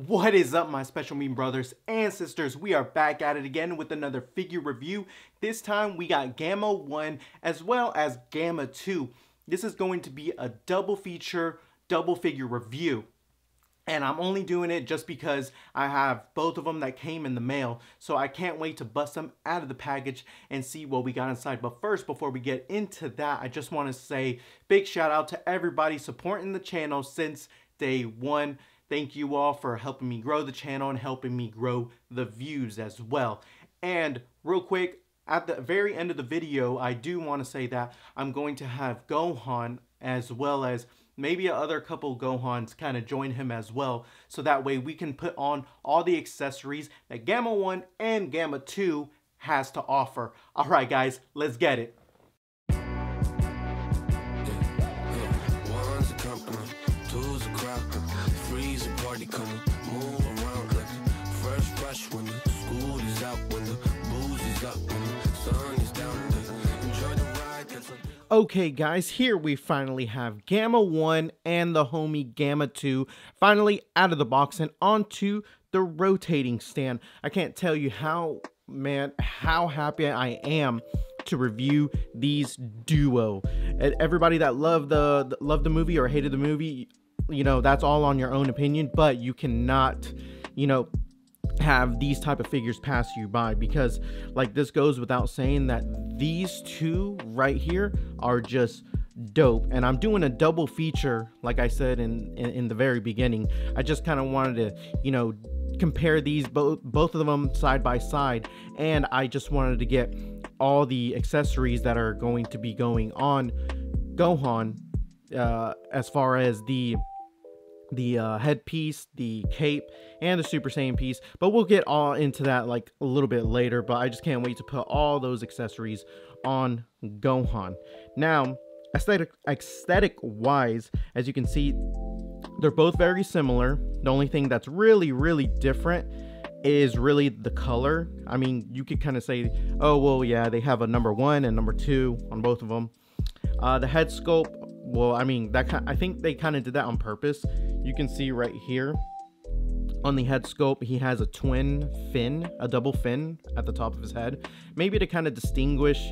What is up, my special mean brothers and sisters? We are back at it again with another figure review. This time we got Gamma 1 as well as Gamma 2. This is going to be a double feature, double figure review. And I'm only doing it just because I have both of them that came in the mail. So I can't wait to bust them out of the package and see what we got inside. But first, before we get into that, I just want to say big shout out to everybody supporting the channel since day one. Thank you all for helping me grow the channel and helping me grow the views as well. And real quick, at the very end of the video, I do want to say that I'm going to have Gohan as well as maybe other couple Gohans kind of join him as well. So that way we can put on all the accessories that Gamma 1 and Gamma 2 has to offer. All right, guys, let's get it. Okay guys, here we finally have Gamma 1 and the homie Gamma 2 finally out of the box and onto the rotating stand. I can't tell you how happy I am to review these duo. And everybody that loved the movie or hated the movie, you know, that's all on your own opinion, but you cannot, you know, have these type of figures pass you by, because like this goes without saying that these two right here are just dope. And I'm doing a double feature, like I said in the very beginning. I just kind of wanted to, you know, compare these both of them side by side, and I just wanted to get all the accessories that are going to be going on Gohan, as far as the headpiece, the cape, and the Super Saiyan piece, but we'll get all into that like a little bit later. But I just can't wait to put all those accessories on Gohan. Now, aesthetic wise, as you can see, they're both very similar. The only thing that's really different is really the color. I mean, you could kind of say, oh well, yeah, they have a number 1 and number 2 on both of them. The head sculpt, well, I mean, I think they kind of did that on purpose. You can see right here on the head sculpt, he has a twin fin, a double fin at the top of his head, maybe to kind of distinguish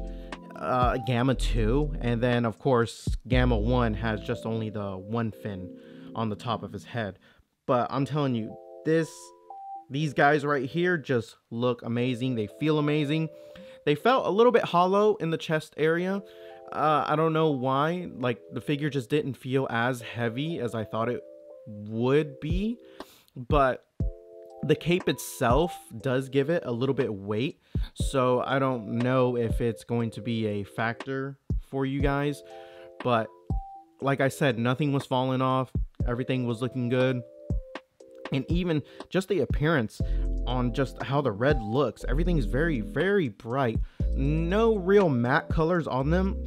Gamma 2. And then of course Gamma 1 has just only the one fin on the top of his head. But I'm telling you, these guys right here just look amazing. They feel amazing. They felt a little bit hollow in the chest area. I don't know why, like the figure just didn't feel as heavy as I thought it would be, but the cape itself does give it a little bit weight, so I don't know if it's going to be a factor for you guys. But like I said, nothing was falling off, everything was looking good. And even just the appearance on just how the red looks, everything's very bright. No real matte colors on them.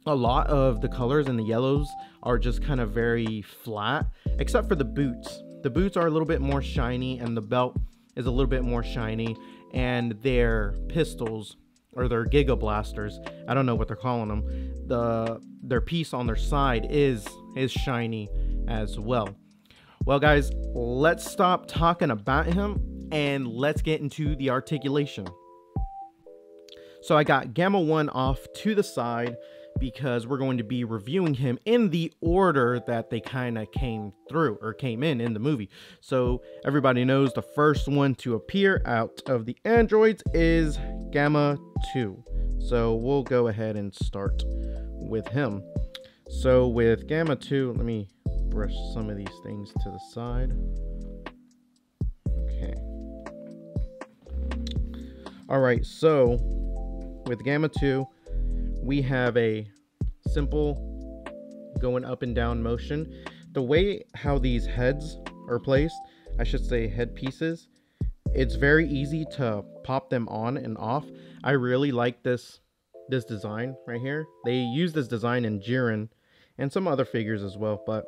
A lot of the colors and the yellows are just kind of very flat, except for the boots. The boots are a little bit more shiny, and the belt is a little bit more shiny, and their pistols, or their Giga Blasters, I don't know what they're calling them, their piece on their side is shiny as well. Well guys, let's stop talking about him and let's get into the articulation. So I got Gamma 1 off to the side because we're going to be reviewing him in the order that they kind of came in the movie. So everybody knows the first one to appear out of the androids is Gamma 2. So we'll go ahead and start with him. So with Gamma 2, let me brush some of these things to the side. Okay. All right, so with Gamma 2, we have a simple going up and down motion. The way how these heads are placed, I should say head pieces, it's very easy to pop them on and off. I really like this design right here. They use this design in Jiren and some other figures as well, but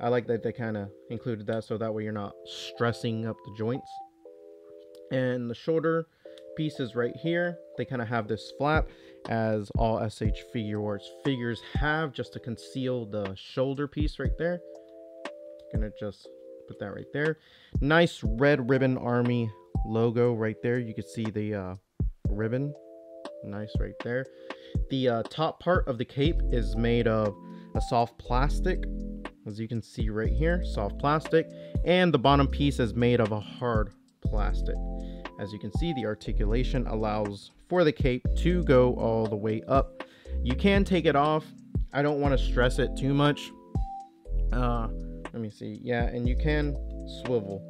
I like that they kind of included that so that way you're not stressing up the joints. And the shoulder pieces right here, they kind of have this flap, as all S.H.figuarts figures have, just to conceal the shoulder piece right there. Gonna just Put that right there. Nice Red Ribbon Army logo right there. You can see the ribbon. Nice right there. The top part of the cape is made of a soft plastic, as you can see right here, soft plastic, and the bottom piece is made of a hard plastic. As you can see, the articulation allows for the cape to go all the way up. You can take it off. I don't want to stress it too much. Let me see. Yeah, and you can swivel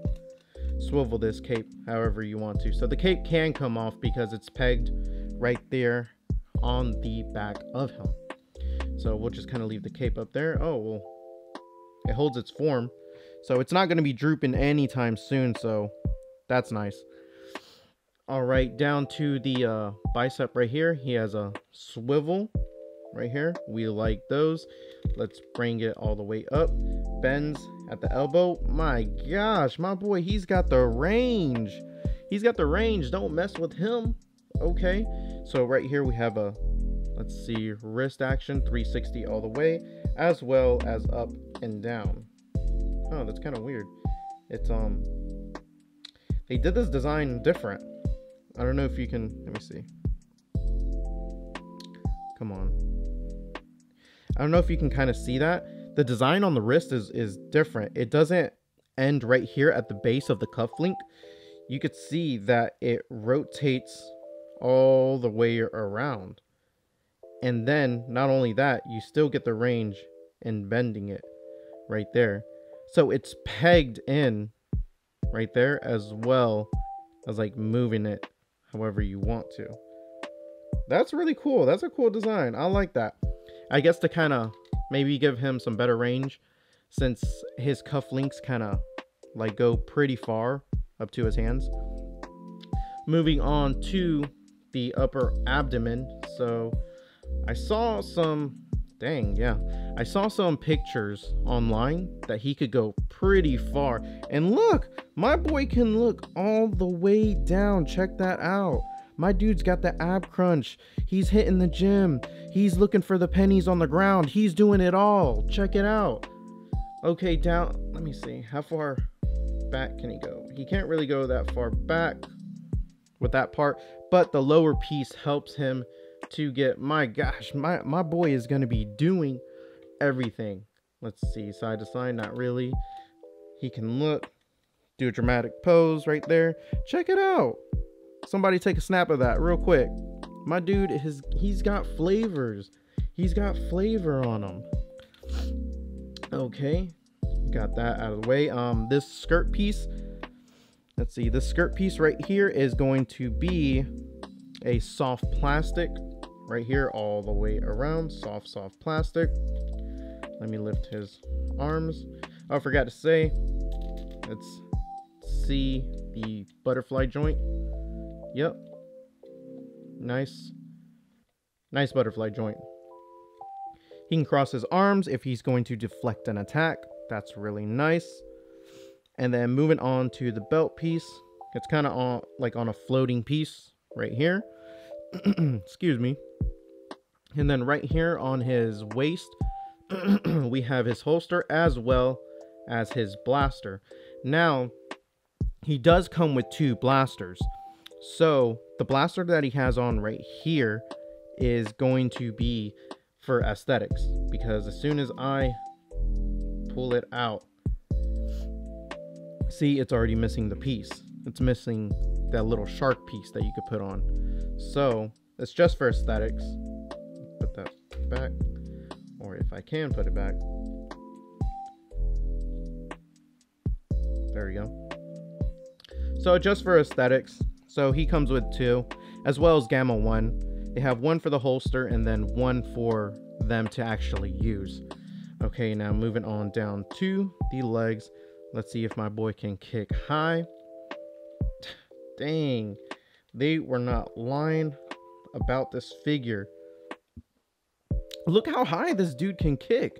this cape however you want to. So the cape can come off because it's pegged right there on the back of him. So we'll just kind of leave the cape up there. Oh, well, it holds its form, so it's not going to be drooping anytime soon, so that's nice. All right, down to the bicep right here. He has a swivel right here. We like those. Let's bring it all the way up. Bends at the elbow. My gosh, my boy, he's got the range. He's got the range. Don't mess with him. Okay, so right here we have a, let's see, wrist action, 360 all the way, as well as up and down. Oh, that's kind of weird. It's they did this design different. I don't know if you can, let me see. Come on. I don't know if you can kind of see that. The design on the wrist is different. It doesn't end right here at the base of the cuff link. You could see that it rotates all the way around. And then not only that, you still get the range in bending it right there. So it's pegged in right there, as well as like moving it however you want to. That's really cool. That's a cool design. I like that. I guess to kind of maybe give him some better range, since his cuff links kind of like go pretty far up to his hands. Moving on to the upper abdomen. So I saw some, I saw some pictures online that he could go pretty far. And look, my boy can look all the way down. Check that out. My dude's got the ab crunch. He's hitting the gym. He's looking for the pennies on the ground. He's doing it all. Check it out. Okay, down. Let me see. How far back can he go? He can't really go that far back with that part, but the lower piece helps him to get, my gosh, my boy is going to be doing everything. Let's see, side to side, not really. He can look, do a dramatic pose right there. Check it out. Somebody take a snap of that real quick. My dude, he's got flavors. He's got flavor on him. Okay, got that out of the way. This skirt piece, let's see, this skirt piece right here is going to be a soft plastic right here all the way around. Soft plastic. Let me lift his arms. Oh, I forgot to say, let's see the butterfly joint. Yep, nice butterfly joint. He can cross his arms if he's going to deflect an attack. That's really nice. And then moving on to the belt piece, it's kind of on a floating piece right here. Excuse me. And then right here on his waist, we have his holster as well as his blaster. Now, he does come with two blasters. So the blaster that he has on right here is going to be for aesthetics, because as soon as I pull it out, see, it's already missing the piece. It's missing that little shark piece that you could put on. So it's just for aesthetics. Put that back, or if I can put it back. There we go. So just for aesthetics. So he comes with two, as well as Gamma 1. They have one for the holster and then one for them to actually use. Okay, now moving on down to the legs. Let's see if my boy can kick high. Dang, they were not lying about this figure. Look how high this dude can kick.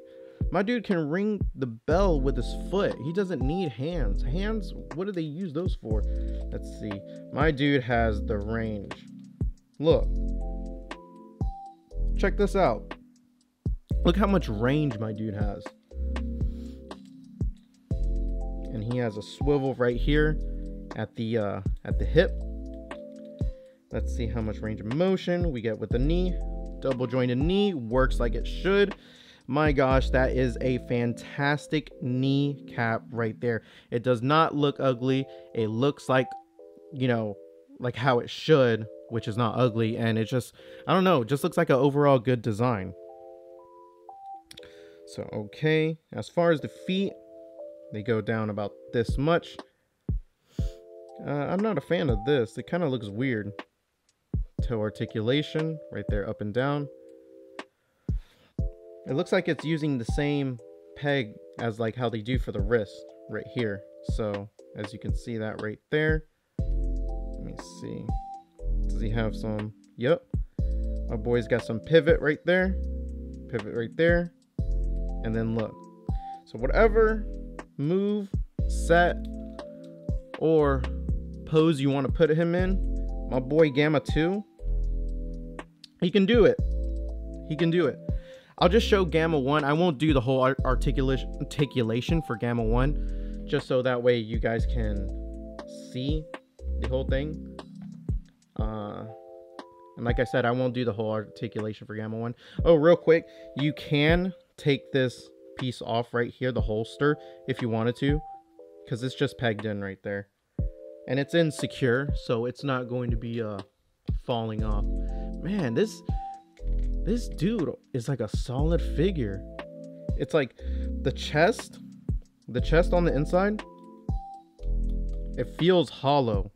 My dude can ring the bell with his foot. He doesn't need hands. Hands, what do they use those for? Let's see. My dude has the range. Look. Check this out. Look how much range my dude has. and he has a swivel right here at the hip. Let's see how much range of motion we get with the knee. Double jointed knee, works like it should. My gosh, that is a fantastic knee cap right there. It does not look ugly. It looks like, you know, like how it should, which is not ugly. And it just, I don't know, it just looks like an overall good design. So, okay, as far as the feet, they go down about this much. I'm not a fan of this. It kind of looks weird. Toe articulation right there, up and down. It looks like it's using the same peg as like how they do for the wrist right here. So as you can see that right there. Let me see. Does he have some? Yep. My boy's got some pivot right there. Pivot right there. And then look. So whatever move, set, or pose you want to put him in, my boy Gamma 2, he can do it. He can do it. I'll just show Gamma 1. I won't do the whole articulation for Gamma 1, just so that way you guys can see the whole thing. And like I said, I won't do the whole articulation for Gamma 1. Oh, real quick, you can take this piece off right here, the holster, if you wanted to, because it's just pegged in right there. And it's insecure, so it's not going to be falling off. Man, this dude is like a solid figure. It's like the chest on the inside, it feels hollow.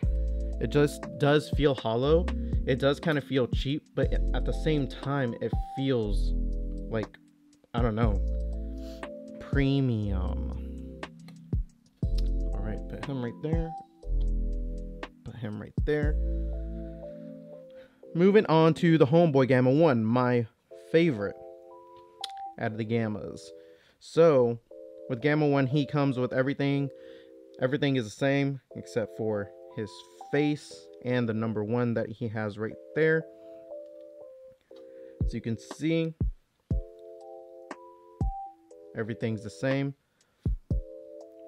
It just does feel hollow. It does kind of feel cheap, but at the same time, it feels like, I don't know, premium. All right, put him right there. Put him right there. Moving on to the Homeboy Gamma 1, my favorite out of the Gammas. So, with Gamma 1, he comes with everything. Everything is the same except for his face and the number 1 that he has right there. So you can see, everything's the same.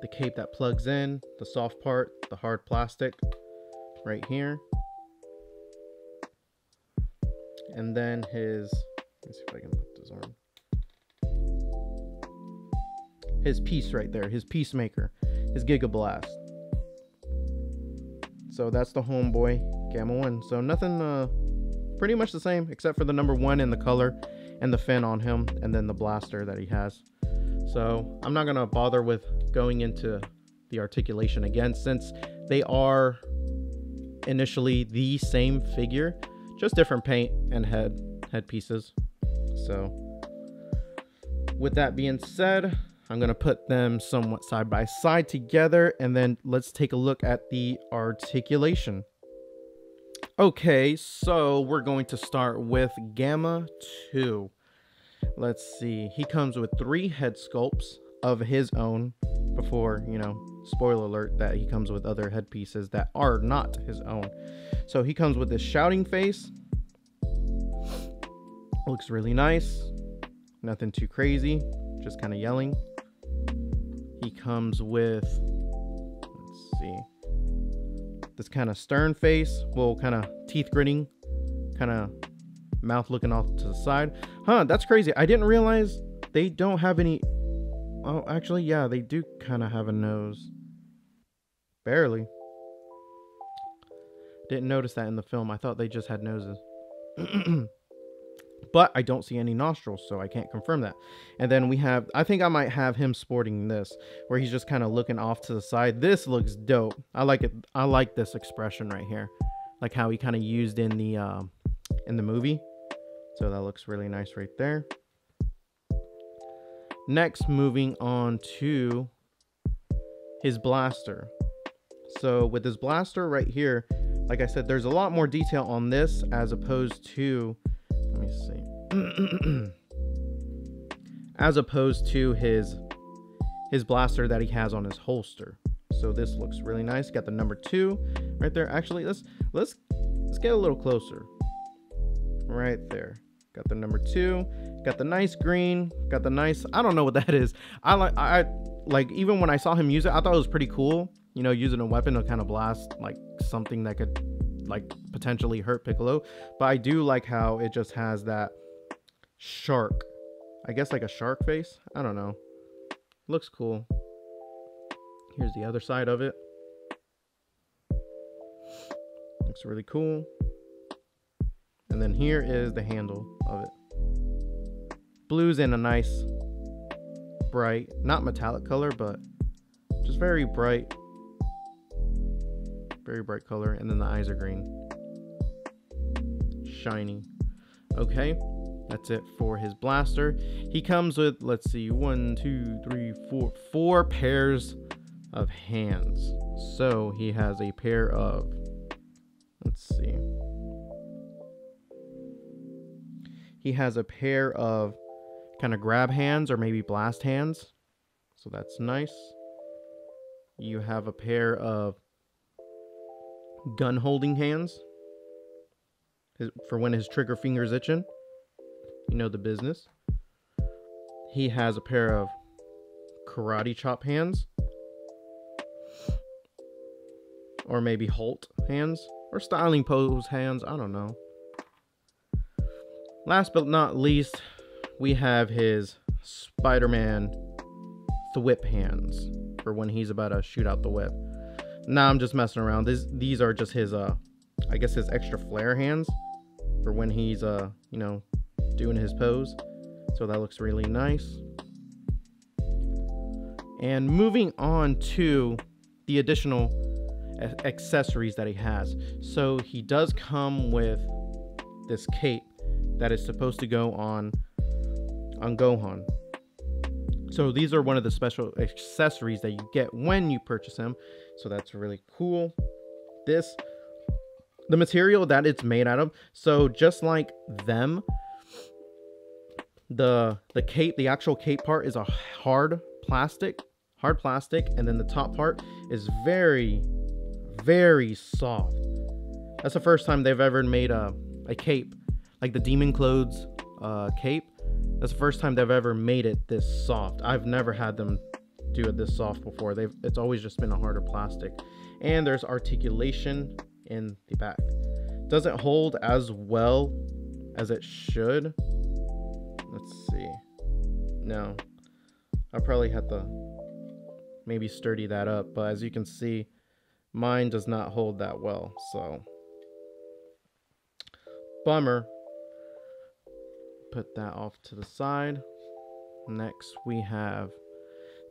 The cape that plugs in, the soft part, the hard plastic right here. And then his, let's see if I can put this arm. His piece right there, his Peacemaker, his Giga Blast. So that's the Homeboy Gamma 1. So nothing, pretty much the same, except for the number 1 in the color and the fin on him, and then the blaster that he has. So I'm not gonna bother with going into the articulation again, since they are initially the same figure, just different paint and head pieces. So with that being said, I'm gonna put them somewhat side by side together, and then let's take a look at the articulation. Okay, so we're going to start with Gamma 2. Let's see, he comes with 3 head sculpts of his own, before, you know, spoiler alert that he comes with other head pieces that are not his own. So he comes with this shouting face. Looks really nice. Nothing too crazy, just kind of yelling. He comes with, let's see, this kind of stern face, well, kind of teeth gritting, kind of mouth looking off to the side. Huh, that's crazy. I didn't realize they don't have any. Oh, actually, yeah, they do kind of have a nose. Barely. Didn't notice that in the film. I thought they just had noses. But I don't see any nostrils, so I can't confirm that. And then we have, I think I might have him sporting this, where he's just kind of looking off to the side. This looks dope. I like it. I like this expression right here, like how he kind of used in the movie. So that looks really nice right there. Next, moving on to his blaster. So with his blaster right here, like I said, there's a lot more detail on this as opposed to, let me see, as opposed to his blaster that he has on his holster. So this looks really nice. Got the number 2 right there. Actually, let's get a little closer. Right there. Got the number 2. Got the nice green. Got the nice, I don't know what that is. like, even when I saw him use it, I thought it was pretty cool. You know, using a weapon to kind of blast like something that could like potentially hurt Piccolo. But I do like how it just has that shark, I guess like a shark face. I don't know. Looks cool. Here's the other side of it. Looks really cool. And then here is the handle of it. Blue's in a nice bright, not metallic color, but just very bright color. And then the eyes are green, shiny. Okay, that's it for his blaster. He comes with, let's see, 4 pairs of hands. So he has a pair of, let's see, he has a pair of kind of grab hands or maybe blast hands, so that's nice. You have a pair of gun holding hands for when his trigger finger's itching. You know the business. He has a pair of karate chop hands, or maybe Holt hands, or styling pose hands, I don't know. Last but not least, we have his Spider-Man thwip hands for when he's about to shoot out the whip. Nah, I'm just messing around. These are just his I guess his extra flare hands for when he's you know, doing his pose. So that looks really nice. And moving on to the additional accessories that he has. So he does come with this cape that is supposed to go on Gohan. So these are one of the special accessories that you get when you purchase him. So that's really cool. The material that it's made out of, so just like them, the cape, the actual cape part is a hard plastic, and then the top part is very, very soft. That's the first time they've ever made a cape, like the Demon Clothes cape. That's the first time they've ever made it this soft. I've never had them do it this soft before. It's always just been a harder plastic. And there's articulation in the back. Doesn't hold as well as it should. Let's see. No, I'll probably have to maybe sturdy that up, but as you can see, mine does not hold that well, so bummer. Put that off to the side. Next we have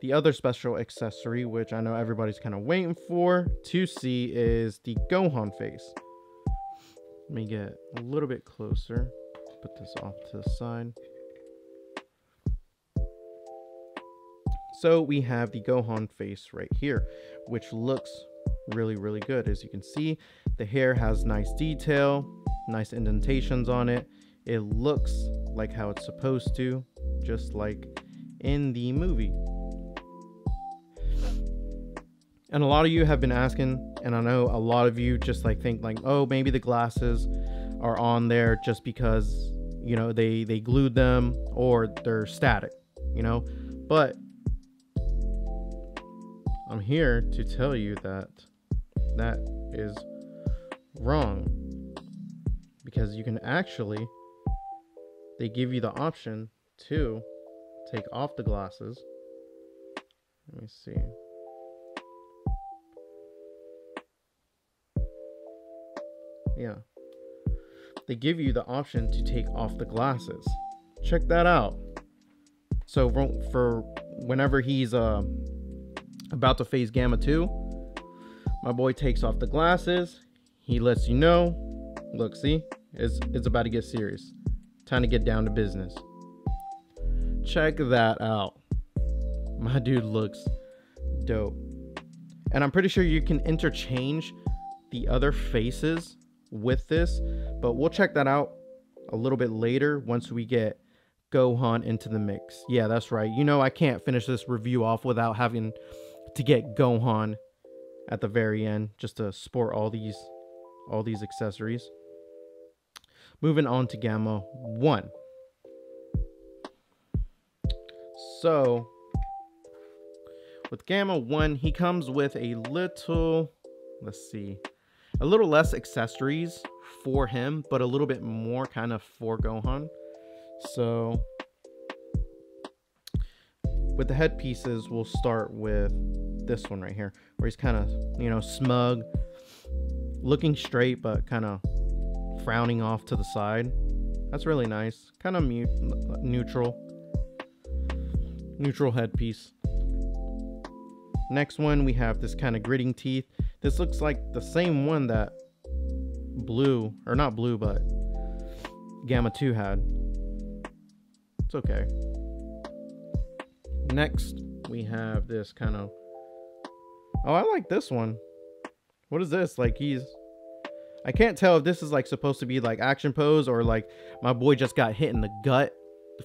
the other special accessory, which I know everybody's kind of waiting for to see, is the Gohan face. Let me get a little bit closer. Put this off to the side. So we have the Gohan face right here, which looks really, really good. As you can see, the hair has nice detail, nice indentations on it. It looks like how it's supposed to, just like in the movie. And a lot of you have been asking, and I know a lot of you just like think like, oh, maybe the glasses are on there just because, you know, they glued them or they're static, you know. But I'm here to tell you that that is wrong, because you can actually, they give you the option to take off the glasses. Let me see. Yeah, they give you the option to take off the glasses. Check that out. So for whenever he's about to face Gamma 2, my boy takes off the glasses. He lets you know, look, see, it's about to get serious. Time to get down to business. Check that out. My dude looks dope. And I'm pretty sure you can interchange the other faces with this, but we'll check that out a little bit later once we get Gohan into the mix. Yeah, that's right. You know, I can't finish this review off without having to get Gohan at the very end, just to sport all these accessories. Moving on to Gamma 1. So With Gamma 1, he comes with a little, let's see, a little less accessories for him, but a little bit more kind of for Gohan. So with the headpieces, we'll start with this one right here, where he's kind of, you know, smug, looking straight, but kind of frowning off to the side. That's really nice. Kind of neutral headpiece. Next one, we have this kind of gritting teeth. This looks like the same one that Blue, or not Blue, but Gamma 2 had. It's okay. Next, we have this kind of... Oh, I like this one. What is this? Like, I can't tell if this is like supposed to be like action pose or like my boy just got hit in the gut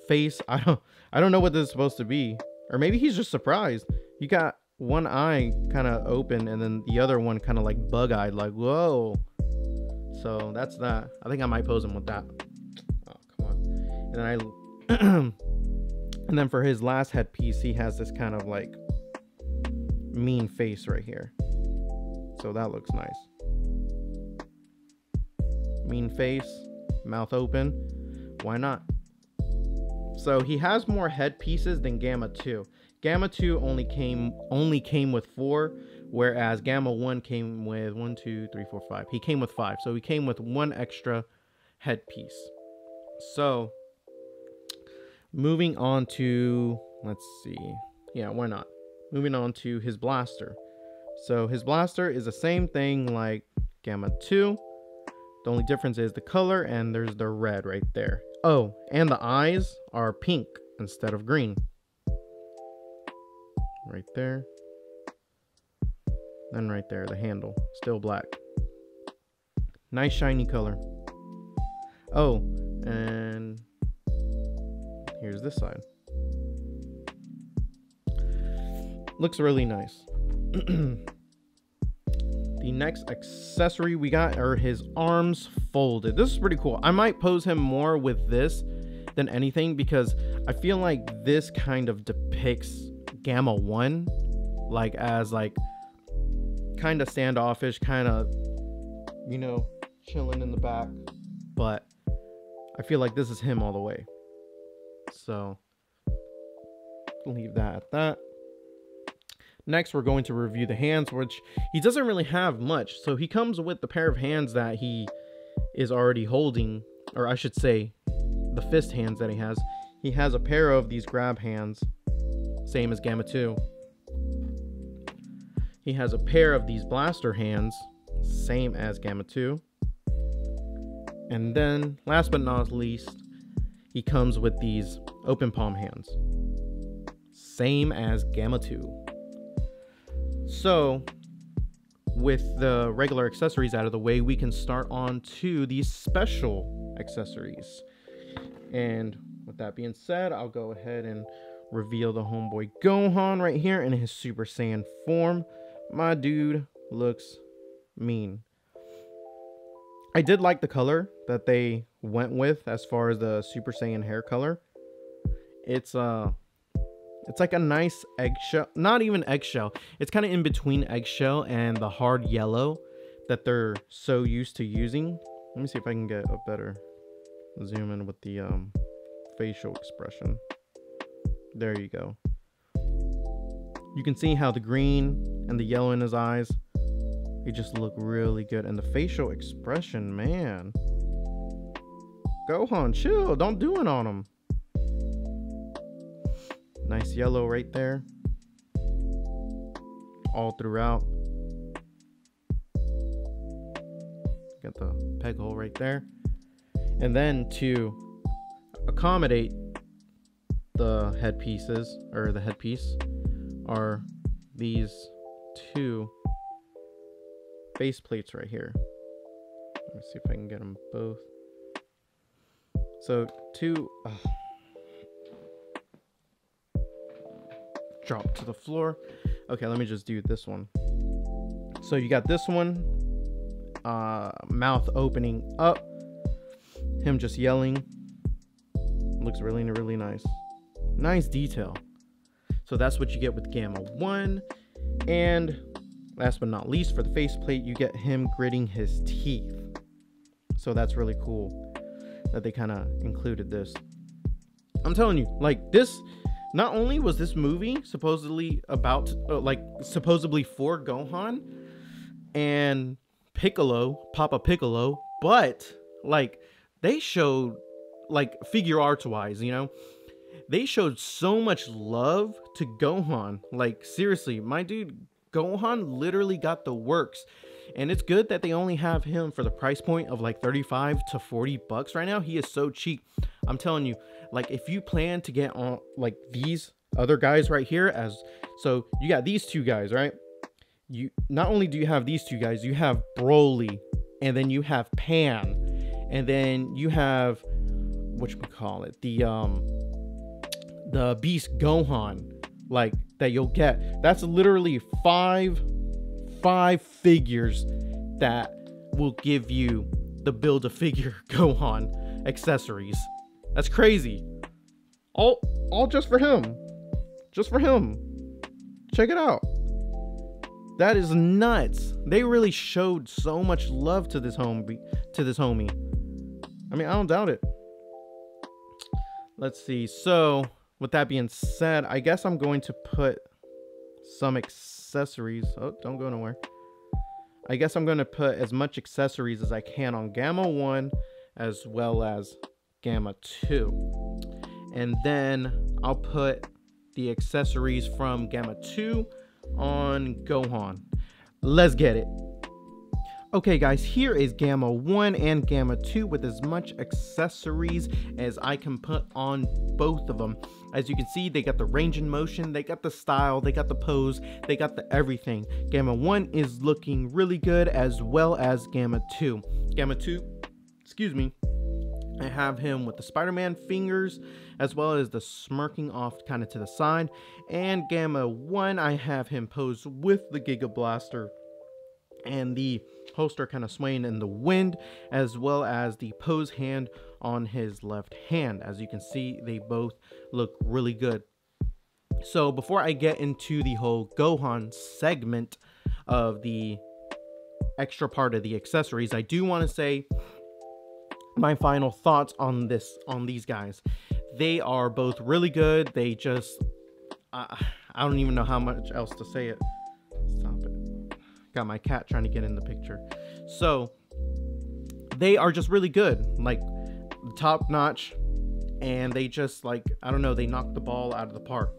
face. I don't know what this is supposed to be. Or maybe he's just surprised. You got one eye kind of open and then the other one kind of like bug-eyed, like, whoa. So that's that. I think I might pose him with that. Oh, come on. And then and then for his last headpiece, he has this kind of like mean face right here. So that looks nice. Mean face, mouth open. Why not? So he has more headpieces than Gamma 2. Gamma 2 only came with 4, whereas Gamma 1 came with 1, 2, 3, 4, 5. He came with 5. So he came with 1 extra headpiece. So moving on to, let's see. Yeah, why not? Moving on to his blaster. So his blaster is the same thing like Gamma 2. The only difference is the color, and there's the red right there. Oh, and the eyes are pink instead of green. Right there. Then right there, the handle, still black. Nice shiny color. Oh, and here's this side. Looks really nice. The next accessory we got are his arms folded. This is pretty cool. I might pose him more with this than anything because I feel like this kind of depicts Gamma 1 like as like kind of standoffish, kind of, you know, chilling in the back, but I feel like this is him all the way. So leave that at that. Next, we're going to review the hands, which he doesn't really have much. So he comes with the pair of hands that he is already holding, or I should say the fist hands that he has. He has a pair of these grab hands, same as Gamma 2. He has a pair of these blaster hands, same as Gamma 2. And then, last but not least, he comes with these open palm hands, same as Gamma 2. So, with the regular accessories out of the way, we can start on to these special accessories. And with that being said, I'll go ahead and reveal the homeboy Gohan right here in his Super Saiyan form. My dude looks mean. I did like the color that they went with as far as the Super Saiyan hair color. It's like a nice eggshell, not even eggshell. It's kind of in between eggshell and the hard yellow that they're so used to using. Let me see if I can get a better zoom in with the facial expression. There you go. You can see how the green and the yellow in his eyes, they just look really good. And the facial expression, man. Gohan, chill. Don't do it on him. Nice yellow right there. All throughout. Got the peg hole right there. And then to accommodate the headpieces, or the headpiece, are these two face plates right here. Let me see if I can get them both. So two drop to the floor. Okay, let me just do this one. So you got this one, mouth opening up, him just yelling. Looks really nice. Nice detail. So So that's what you get with Gamma 1. And last but not least, for the faceplate, you get him gritting his teeth. So that's really cool that they kind of included this. I'm telling you, like, this, not only was this movie supposedly about, supposedly for Gohan and Piccolo, Papa Piccolo, but, like, they showed, like, figure arts wise, you know, they showed so much love to Gohan. Like, seriously, my dude, Gohan literally got the works. And it's good that they only have him for the price point of like 35 to 40 bucks right now. He is so cheap. I'm telling you, like, if you plan to get on like these other guys right here, so you got these two guys, right? You not only do you have these two guys, you have Broly, and then you have Pan, and then you have whatchamacallit, the Beast Gohan, like, that you'll get. That's literally five figures that will give you the Build-A-Figure Gohan accessories. That's crazy. All just for him. Just for him. Check it out. That is nuts. They really showed so much love to this homie. I mean, I don't doubt it. Let's see. So, with that being said, I guess I'm going to put some accessories. Oh, don't go nowhere. I guess I'm going to put as much accessories as I can on Gamma 1 as well as Gamma 2. And then I'll put the accessories from Gamma 2 on Gohan. Let's get it. Okay guys, here is Gamma 1 and Gamma 2 with as much accessories as I can put on both of them. As you can see, they got the range and motion, they got the style, they got the pose, they got the everything. Gamma 1 is looking really good, as well as Gamma 2. Gamma 2, excuse me, I have him with the Spider-Man fingers, as well as the smirking off kind of to the side. And Gamma 1, I have him posed with the Giga Blaster and the holster kind of swaying in the wind, as well as the pose hand on his left hand. As you can see, they both look really good. So before I get into the whole Gohan segment of the extra part of the accessories, I do want to say my final thoughts on these guys. They are both really good. They just I don't even know how much else to say it. Stop it. Got my cat trying to get in the picture. So they are just really good, like top notch, and they just, like, I don't know, they knock the ball out of the park.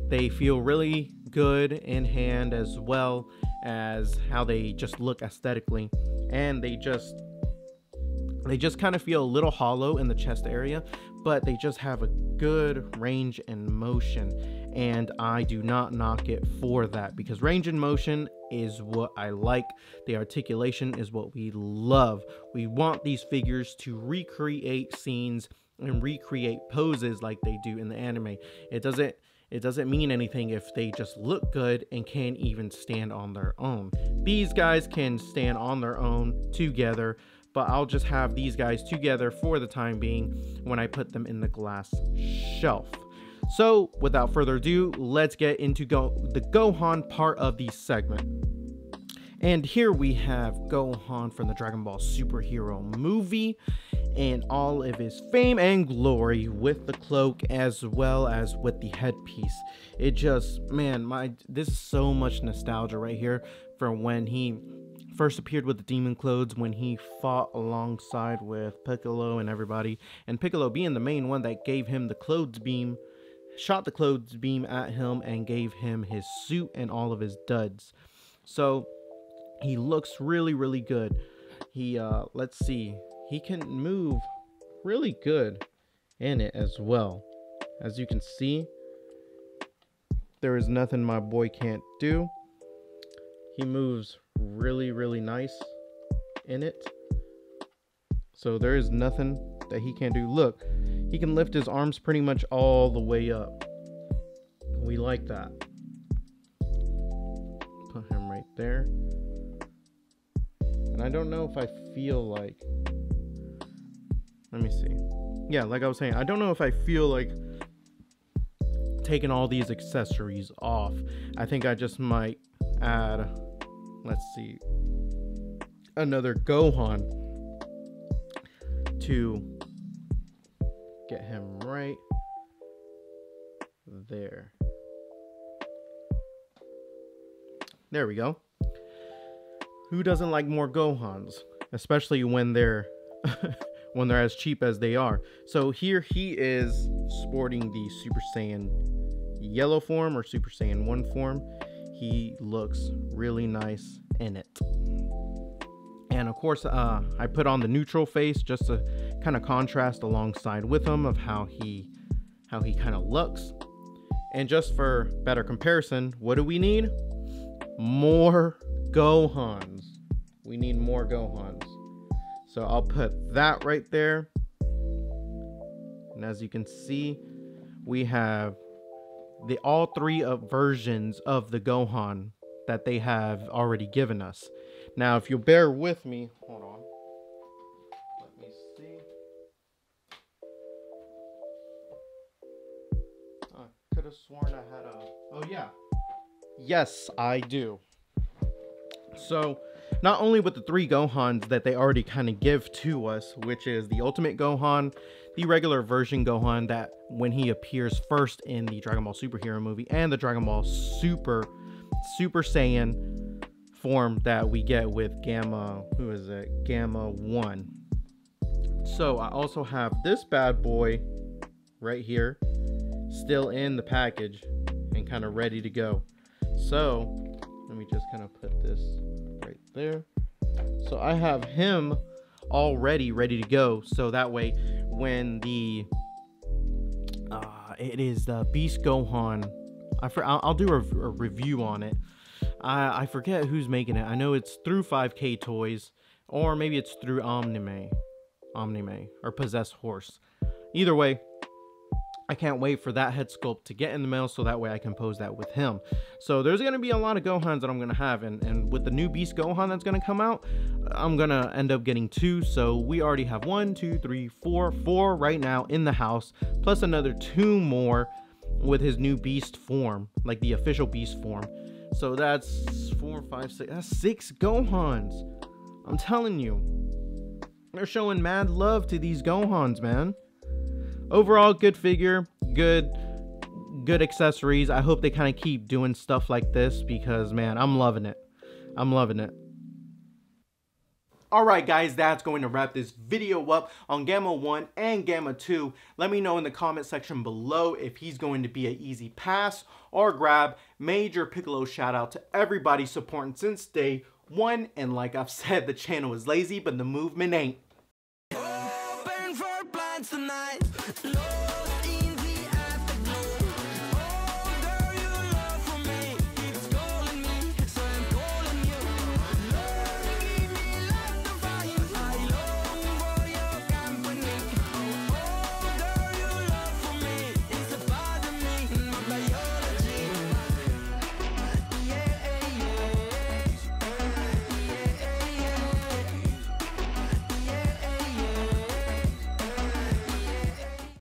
They feel really good in hand, as well as how they just look aesthetically, and they just kind of feel a little hollow in the chest area, but they just have a good range and motion, and I do not knock it for that, because range and motion is what I like. The articulation is what we love. We want these figures to recreate scenes and recreate poses like they do in the anime. It doesn't mean anything if they just look good and can't even stand on their own. These guys can stand on their own together, but I'll just have these guys together for the time being when I put them in the glass shelf. So without further ado, let's get into the Gohan part of the segment. And here we have Gohan from the Dragon Ball superhero movie in all of his fame and glory, with the cloak as well as with the headpiece. It just, man, this is so much nostalgia right here from when he first appeared with the demon clothes, when he fought alongside with Piccolo and everybody, and Piccolo being the main one that gave him the clothes beam, shot the clothes beam at him and gave him his suit and all of his duds. So he looks really, really good. He let's see, he can move really good in it as well. As you can see, there is nothing my boy can't do. He moves really, really nice in it, so there is nothing that he can't do. Look, he can lift his arms pretty much all the way up. We like that. Put him right there. And I don't know if I feel like, let me see. Yeah, like I was saying, I don't know if I feel like taking all these accessories off. I think I just might add, let's see, another Gohan to get him right there. There we go. Who doesn't like more Gohans? Especially when they're when they're as cheap as they are. So here he is sporting the Super Saiyan yellow form or Super Saiyan 1 form. He looks really nice in it. And of course, I put on the neutral face just to kind of contrast alongside with him of how he kind of looks. And just for better comparison, what do we need? More Gohans. We need more Gohans. So I'll put that right there. And as you can see, we have all three versions of the Gohan that they have already given us. Now, if you'll bear with me, hold on. Let me see. I could have sworn I had a... Oh, yeah. Yes, I do. So, not only with the 3 Gohans that they already kind of give to us, which is the Ultimate Gohan, the regular version Gohan that when he appears first in the Dragon Ball Superhero movie, and the Dragon Ball Super Saiyan form that we get with Gamma 1. So I also have this bad boy right here, still in the package and kind of ready to go. So let me just kind of put this right there. So I have him already ready to go. So that way, when the it is the Beast Gohan, I'll do a review on it. I forget who's making it. I know it's through 5K Toys, or maybe it's through Omnime, or Possessed Horse. Either way, I can't wait for that head sculpt to get in the mail so that way I can pose that with him. So there's going to be a lot of Gohans that I'm going to have, and with the new Beast Gohan that's going to come out, I'm going to end up getting 2. So we already have 1, 2, 3, 4 right now in the house, plus another 2 more with his new Beast form, like the official Beast form. So that's 4, 5, 6, that's 6 Gohans. I'm telling you, they're showing mad love to these Gohans, man. Overall, good figure, good accessories. I hope they kind of keep doing stuff like this because, man, I'm loving it. I'm loving it. Alright guys, that's going to wrap this video up on Gamma 1 and Gamma 2. Let me know in the comment section below if he's going to be an easy pass or grab. Major Piccolo shout out to everybody supporting since day 1. And like I've said, the channel is lazy, but the movement ain't.